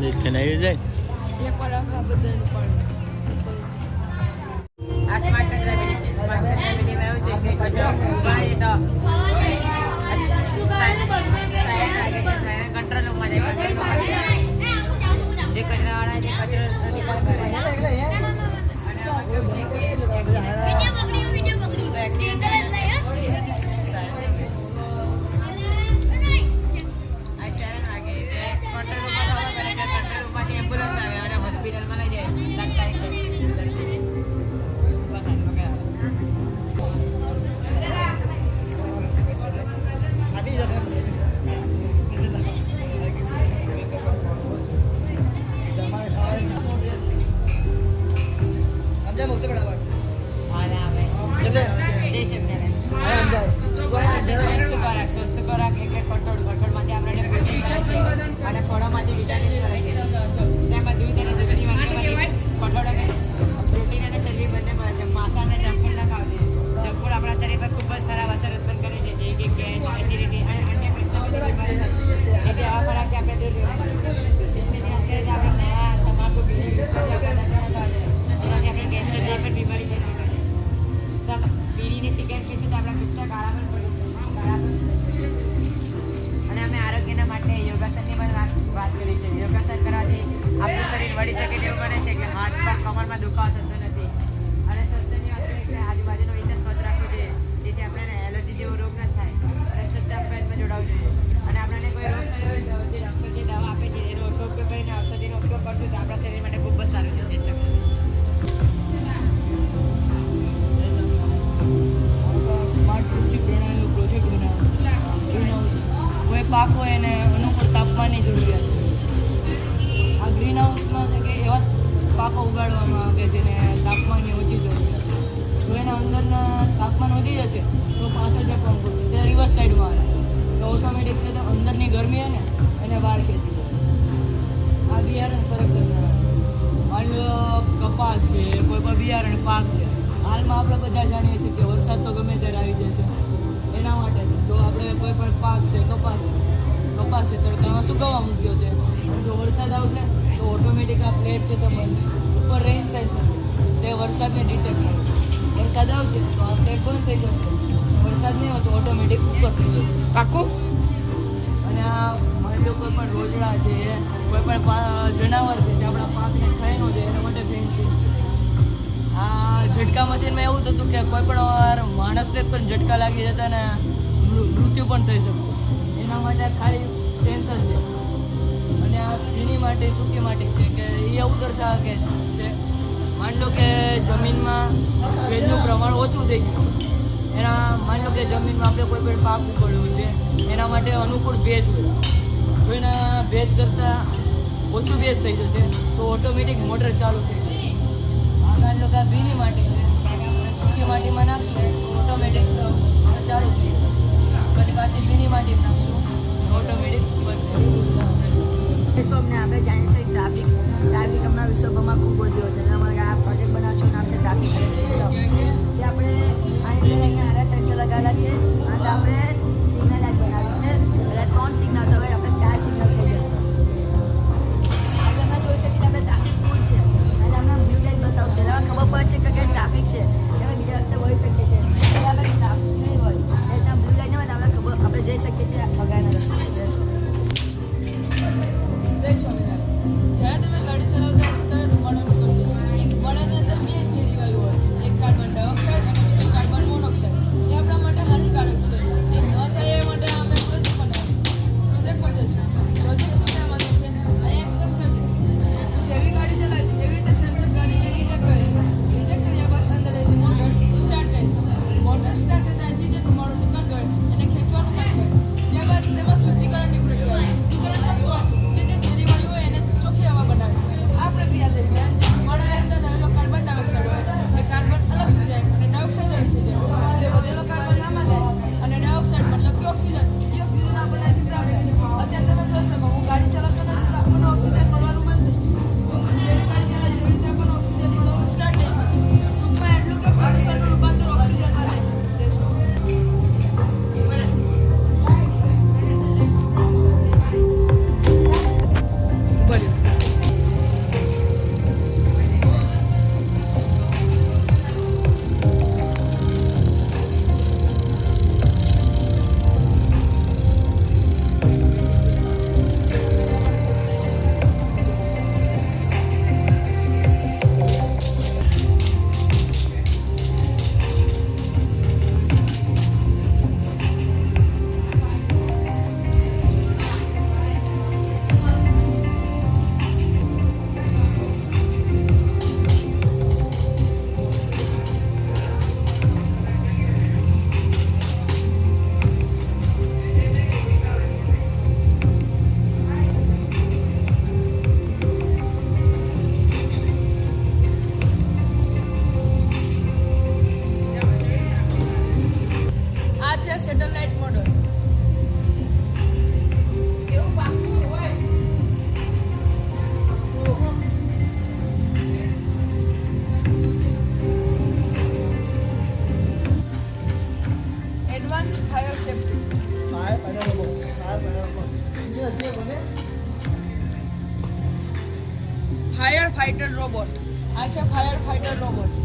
દેખને આવી જાય એક વાર આખા બધાનું પાડે. આ સ્માર્ટ કચરા પેટી છે. સ્માર્ટ કચરા પેટીમાં એવું છે કે કચરો ઉગાડીએ તો કંટ્રોલ રૂમમાં જાય. જે કચરાવાળા જે કચરો નિકાલ કરે અને એમ્બ્યુલન્સ આવે અને હોસ્પિટલમાં લઈ જાય તાત્કાલિક. સ્વસ્થ ખોરાક એટલે કઠોળમાંથી આપણે અને ફળોમાંથી વિટામિન મળે છે. તેમાં દૂધ અને દૂધની વાનગીઓમાંથી કઠોળ અને પ્રોટીન અને ચરબી બંને મળે છે. માંસા અને જંક ફૂડ ના ખાવ જોઈએ. જંક ફૂડ આપણા શરીર પર ખૂબ જ ખરાબ અસર ઉત્પન્ન કરે છે, જે કે ગેસ, એસિડિટી અને અન્ય તેથી આવા ખોરાકથી આપણે દૂર રહેવું જોઈએ. આપણે તમાકુ બીડી આપણે ગેસની પણ બીમારી થઈ શકે છે. બીડીની સિગરેટ પીશું તો આપણા ગુસ્સા કાળા પણ પડી જાય. અને અમે આરોગ્યના માટે યોગાસનની પણ વાત કરી છે. યોગાસન કરવાથી આપણું શરીર વળી શકે તેવું બને છે કે હાથ પર કમરમાં દુખાવો થતો નથી. અને સ્વચ્છની વાત કરીએ કે આજુબાજુનો વિસ્તાર સ્વચ્છ રાખવો જોઈએ, જેથી આપણને એલર્જી જેવો રોગ ન થાય. અને સ્વચ્છ અભ્યાસમાં જોડાવવું જોઈએ. અને આપણને કોઈ રોગ થયો હોય તો જે ડૉક્ટર જે દવા આપે છે એનો ઉપયોગ કરીને ઔષધિનો ઉપયોગ કરશું તો આપણા શરીર માટે ખૂબ જ સારું છે. સ્માર્ટ કૃષિ પ્રણાલીનો પ્રોજેક્ટ બનાવ્યો. ગ્રીન હાઉસ કોઈ પાક હોય એને અનુકૂળ તાપમાનની જરૂરિયાત છે. આ ગ્રીન હાઉસમાં છે કે એવા પાકો ઉગાડવામાં આવે જેને તાપમાનની ઓછી જરૂરિયાત છે. જો એના અંદરના તાપમાન વધી જશે તો પાછળ જે પંપ છે તે રિવર્સ સાઈડમાં આવે તો ઓટોમેટિક છે તો અંદરની ગરમી અને એને બહાર ખેંચી લે. આ બિયારણ સંરક્ષણ માની લો કપાસ છે, કોઈ પણ બિયારણ પાક છે. હાલમાં આપણે બધા જાણીએ છીએ કે વરસાદ તો ગમે ત્યારે આવી જશે. એના માટે જો આપણે કોઈ પણ પાક છે, કપાસ છે, તડકામાં સુકાવા મૂક્યો છે, જો વરસાદ આવશે તો ઓટોમેટિક આ પ્લેટ છે તો બંધ ઉપર રેઇન સાઇડ છે તે વરસાદને ડિટેક્ટ કરે. વરસાદ આવશે તો આ પ્લેટ બંધ થઈ જશે. વરસાદ નહીં હોય તો ઓટોમેટિક ઉપર થઈ જશે. પાકું. અને આ માની લો કોઈ પણ રોજડા છે, કોઈ પણ જનાવર છે જે આપણા પાકને ખાઈ ન જાય એના માટે ફેન્સિંગ છે. આ ઝટકા મશીનમાં એવું થતું કે કોઈ પણ વાર માણસને પણ ઝટકા લાગી જતા ને મૃત્યુ પણ થઈ શકતું. એના માટે ખાલી સેન્સર છે. અને આ ભીની માટી, સૂકી માટી છે કે એ એવું દર્શાવે કે છે માની લો કે જમીનમાં ભેજનું પ્રમાણ ઓછું થઈ ગયું છે. એના માની લો કે જમીનમાં આપણે કોઈ પણ પાક ઉગાડ્યો છે એના માટે અનુકૂળ ભેજ હોય. જો એના ભેજ કરતાં ઓછું ભેજ થઈ જશે તો ઓટોમેટિક મોટર ચાલુ થઈ જશે. માની લો કે આ ભીની માટી છે અને સૂકી માટીમાં નાખશું ઓટોમેટિક ચાલુ થઈ જશે. પછી પાછી ભીની માટીમાં નાખશું ઓટોમેટિક બંધ થઈ જશે. વિશ્વને આપણે જાણીએ છીએ ટ્રાફિક હમણાં વિશ્વભરમાં ખૂબ વધ્યો છે. અમારે આ પ્રોજેક્ટ બનાવવાનો નામ છે ટ્રાફિક સિસ્ટમ. જે આપણે અહીંયા આરા સાઈડ લગાવેલા છે અને આપણે સિગ્નલ લાઈટ બનાવી છે. એટલે 3 સિગ્નલ તો હવે આપણે 4 સિગ્નલ થઈ જશે. આપણે જોઈ શકીએ આપણે ટ્રાફિક ફૂલ છે અને આપણે બ્લુ લાઈટ બતાવશે. એટલે ખબર પડે છે કે ટ્રાફિક છે એટલે બીજા રસ્તે વળી શકીએ છીએ. એટલે આપણે ટ્રાફિક નહીં હોય એટલે બ્લુ લાઈટ નહીં હોય આપણે ખબર આપણે જઈ શકીએ છીએ અગાના રસ્તે. જય સ્વામિનારાયણ. જ્યારે તમે ગાડી ચલાવતા હશો ત્યારે ધુમાડો નીકળતો હશે. Fighter robot. આ છે ફાયર ફાઇટર રોબોટ.